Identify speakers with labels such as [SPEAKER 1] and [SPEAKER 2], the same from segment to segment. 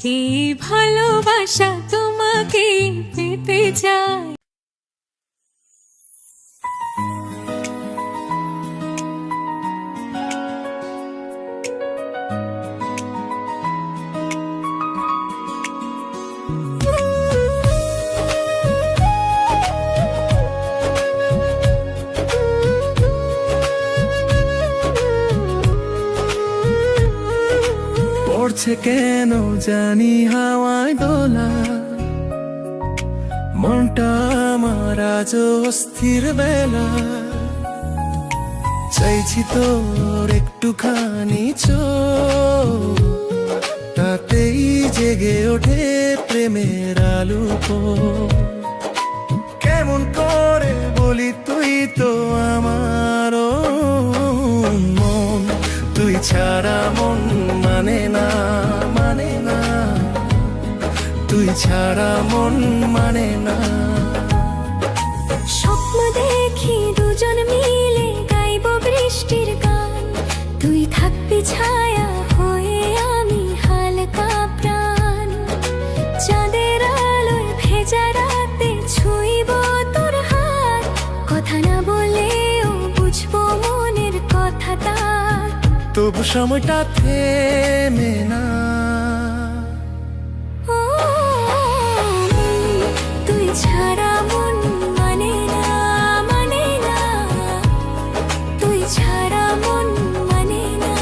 [SPEAKER 1] এই ভালোবাসা তোমাকে পেতে চাই।
[SPEAKER 2] পড়ছে কেন জানি হাওয়ায় দোলা, মনটা আমার আজ অস্থির বেলা। চাইছি তোর একটুখানি চোখ, তাতেই জেগে ওঠে প্রেমের আলো। কেমন করে বলি তুই তো আমার মন, তুই ছাড়া মন মানে না, মানে না, তুই ছাড়া মন মানে না।
[SPEAKER 1] স্বপ্ন দেখি দুজন মিলে গাইব বৃষ্টির গান, তুই থাকবি ছায়া হয়ে আমি হালকা প্রাণ। চাঁদের আলোয় ভেজা রাতে ছুঁইব তোর হাত, কথা না বলেও বুঝবো মনের কথাটা।
[SPEAKER 2] তবু সময়টা থেমে না।
[SPEAKER 1] তুই ছাড়া মন মানে না, মানে না, তুই ছাড়া মন মানে না।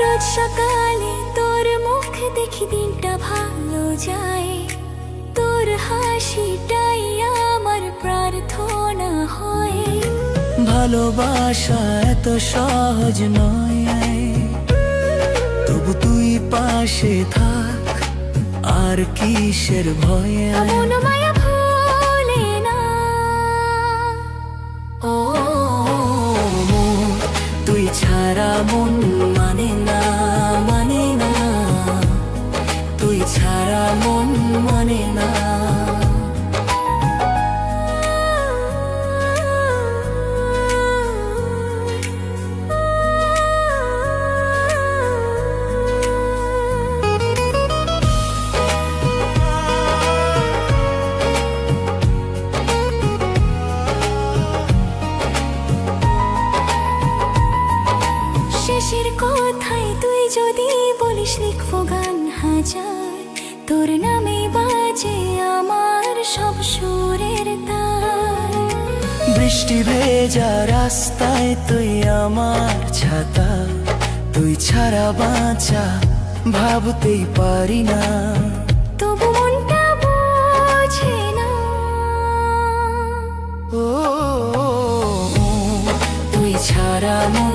[SPEAKER 1] রোজ সকালে তোর মুখ দেখি দিনটা ভালো যায়, তোর হাসিটাই আমার প্রার্থনা হয়।
[SPEAKER 2] ভালোবাসা এত সহজ নয়, তবু তুই পাশে থাক, আর কিসের ভয়ে।
[SPEAKER 1] মন মায়া ভোলে না,
[SPEAKER 2] ও তুই ছাড়া মন মানে না, মানে না, তুই ছাড়া মন মানে না।
[SPEAKER 1] শেষের কথায় তুই যদি বলিস লিখবো গান হাজার, তোর নামে বাজে আমার সব সুরের তার।
[SPEAKER 2] বৃষ্টি ভেজা রাস্তায় তুই আমার ছাতা, তুই ছাড়া বাঁচা ভাবতেই পারি না।
[SPEAKER 1] তবু মনটা বোঝে না,
[SPEAKER 2] ও তুই ছাড়া মন